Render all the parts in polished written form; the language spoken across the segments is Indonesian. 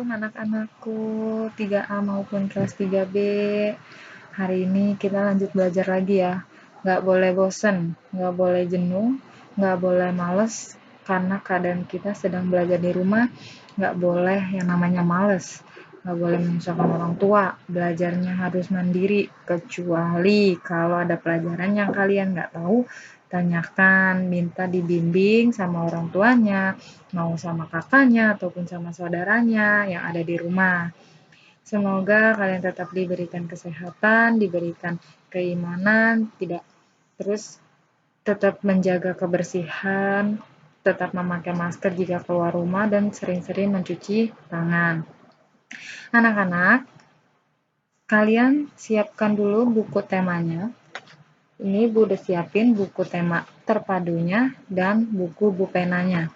Anak-anakku 3A maupun kelas 3B. Hari ini kita lanjut belajar lagi ya. Nggak boleh bosen, nggak boleh jenuh, nggak boleh males, karena keadaan kita sedang belajar di rumah, nggak boleh yang namanya males. Nggak boleh menyusahkan orang tua, belajarnya harus mandiri, kecuali kalau ada pelajaran yang kalian nggak tahu, tanyakan, minta dibimbing sama orang tuanya, mau sama kakaknya ataupun sama saudaranya yang ada di rumah. Semoga kalian tetap diberikan kesehatan, diberikan keimanan, tidak terus tetap menjaga kebersihan, tetap memakai masker jika keluar rumah dan sering-sering mencuci tangan. Anak-anak, kalian siapkan dulu buku temanya. Ini Bu udah siapin buku tema terpadunya dan buku penanya.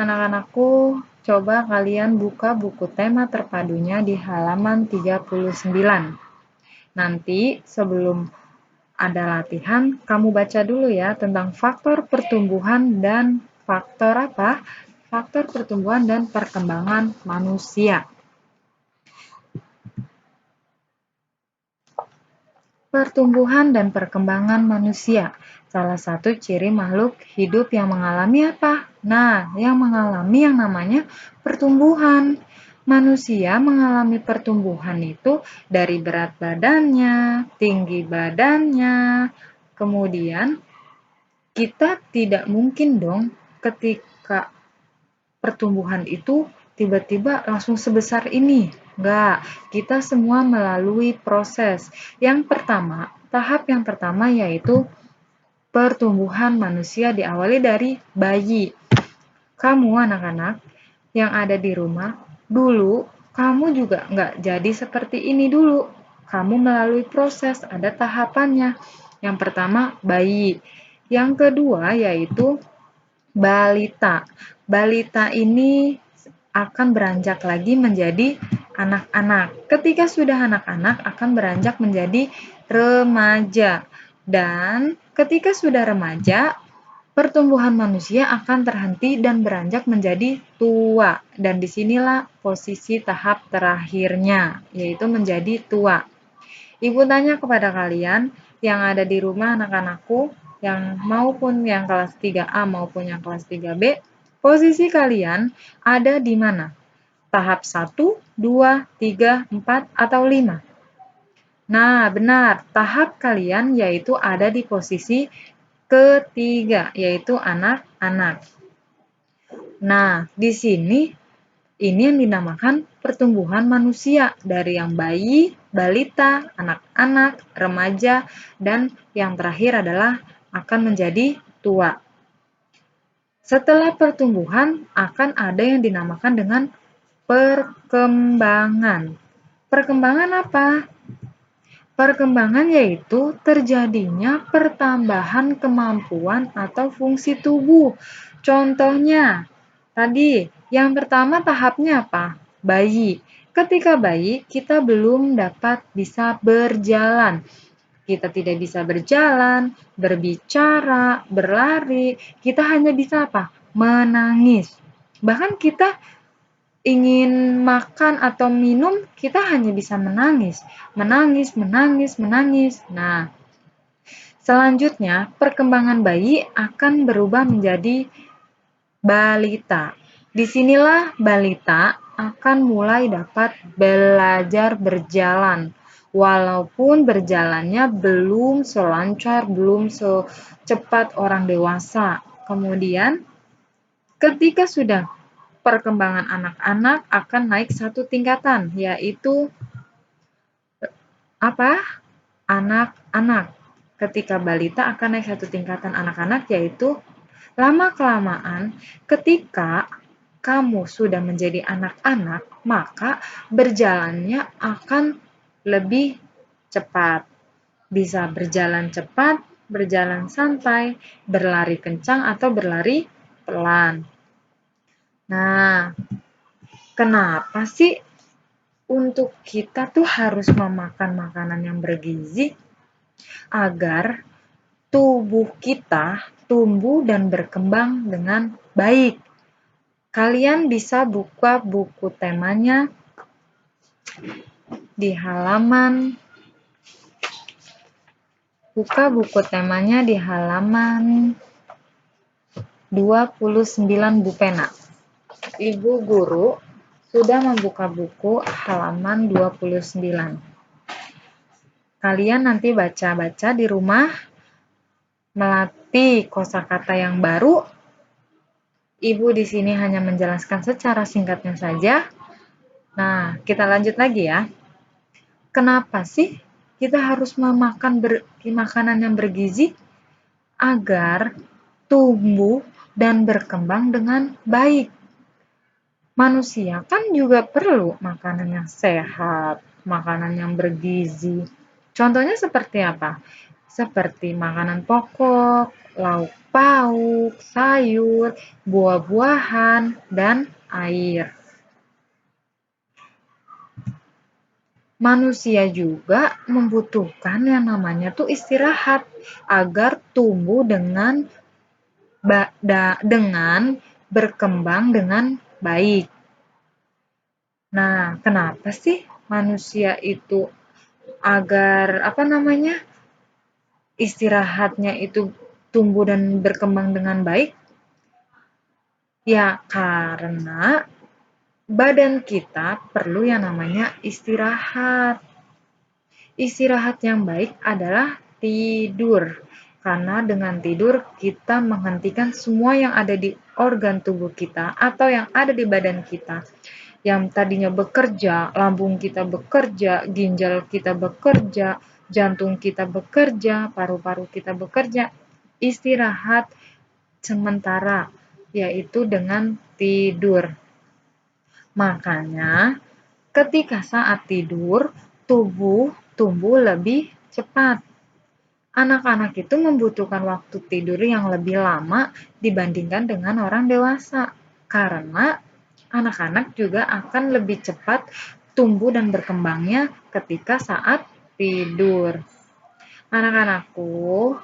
Anak-anakku, coba kalian buka buku tema terpadunya di halaman 39. Nanti sebelum ada latihan, kamu baca dulu ya tentang faktor pertumbuhan dan faktor apa? Faktor pertumbuhan dan perkembangan manusia. Pertumbuhan dan perkembangan manusia. Salah satu ciri makhluk hidup yang mengalami apa? Nah, yang mengalami yang namanya pertumbuhan. Manusia mengalami pertumbuhan itu dari berat badannya, tinggi badannya. Kemudian, kita tidak mungkin dong ketika pertumbuhan itu tiba-tiba langsung sebesar ini. Enggak, kita semua melalui proses. Yang pertama, tahap yang pertama yaitu pertumbuhan manusia diawali dari bayi. Kamu anak-anak yang ada di rumah, dulu kamu juga enggak jadi seperti ini dulu. Kamu melalui proses, ada tahapannya. Yang pertama, bayi. Yang kedua yaitu balita. Balita ini akan beranjak lagi menjadi anak-anak. Ketika sudah anak-anak akan beranjak menjadi remaja. Dan ketika sudah remaja, pertumbuhan manusia akan terhenti dan beranjak menjadi tua. Dan disinilah posisi tahap terakhirnya, yaitu menjadi tua. Ibu tanya kepada kalian yang ada di rumah anak-anakku, yang maupun yang kelas 3A maupun yang kelas 3B, posisi kalian ada di mana? Tahap 1, 2, 3, 4, atau 5? Nah, benar. Tahap kalian yaitu ada di posisi ketiga, yaitu anak-anak. Nah, di sini ini yang dinamakan pertumbuhan manusia dari yang bayi, balita, anak-anak, remaja, dan yang terakhir adalah akan menjadi tua. Setelah pertumbuhan akan ada yang dinamakan dengan perkembangan. Perkembangan apa? Perkembangan yaitu terjadinya pertambahan kemampuan atau fungsi tubuh. Contohnya, tadi yang pertama tahapnya apa? Bayi. Ketika bayi, kita belum dapat bisa berjalan. Kita tidak bisa berjalan, berbicara, berlari. Kita hanya bisa apa? Menangis. Bahkan kita ingin makan atau minum, kita hanya bisa menangis. Menangis, menangis, menangis. Nah, selanjutnya perkembangan bayi akan berubah menjadi balita. Disinilah balita akan mulai dapat belajar berjalan. Walaupun berjalannya belum selancar, belum secepat orang dewasa. Kemudian, ketika sudah perkembangan anak-anak akan naik satu tingkatan, yaitu apa? Anak-anak. Ketika balita akan naik satu tingkatan anak-anak, yaitu lama-kelamaan ketika kamu sudah menjadi anak-anak, maka berjalannya akan lebih cepat. Bisa berjalan cepat, berjalan santai, berlari kencang, atau berlari pelan. Nah, kenapa sih untuk kita tuh harus memakan makanan yang bergizi? Agar tubuh kita tumbuh dan berkembang dengan baik. Kalian bisa buka buku temanya di halaman 29 Bu Pena. Ibu guru sudah membuka buku halaman 29. Kalian nanti baca-baca di rumah, melatih kosakata yang baru. Ibu di sini hanya menjelaskan secara singkatnya saja. Nah, kita lanjut lagi ya. Kenapa sih kita harus memakan makanan yang bergizi? Agar tumbuh dan berkembang dengan baik. Manusia kan juga perlu makanan yang sehat, makanan yang bergizi. Contohnya seperti apa? Seperti makanan pokok, lauk pauk, sayur, buah-buahan, dan air. Manusia juga membutuhkan yang namanya tuh istirahat agar tumbuh dengan berkembang dengan baik. Nah, kenapa sih manusia itu agar istirahatnya itu tumbuh dan berkembang dengan baik? Ya, karena badan kita perlu yang namanya istirahat. Istirahat yang baik adalah tidur. Karena dengan tidur kita menghentikan semua yang ada di organ tubuh kita atau yang ada di badan kita. Yang tadinya bekerja, lambung kita bekerja, ginjal kita bekerja, jantung kita bekerja, paru-paru kita bekerja. Istirahat sementara, yaitu dengan tidur. Makanya, ketika saat tidur, tubuh tumbuh lebih cepat. Anak-anak itu membutuhkan waktu tidur yang lebih lama dibandingkan dengan orang dewasa. Karena anak-anak juga akan lebih cepat tumbuh dan berkembangnya ketika saat tidur. Anak-anakku,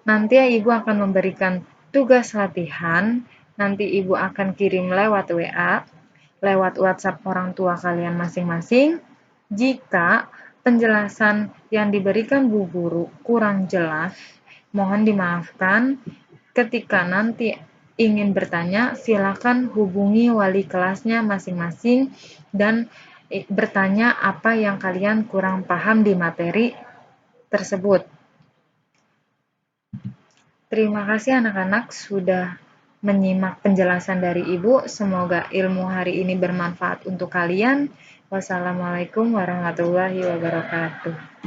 nanti Ibu akan memberikan tugas latihan. Nanti Ibu akan kirim lewat WA, lewat WhatsApp orang tua kalian masing-masing. Jika penjelasan yang diberikan Bu Guru kurang jelas, mohon dimaafkan. Ketika nanti ingin bertanya, silakan hubungi wali kelasnya masing-masing dan bertanya apa yang kalian kurang paham di materi tersebut. Terima kasih anak-anak sudah menyimak penjelasan dari Ibu. Semoga ilmu hari ini bermanfaat untuk kalian. Wassalamualaikum warahmatullahi wabarakatuh.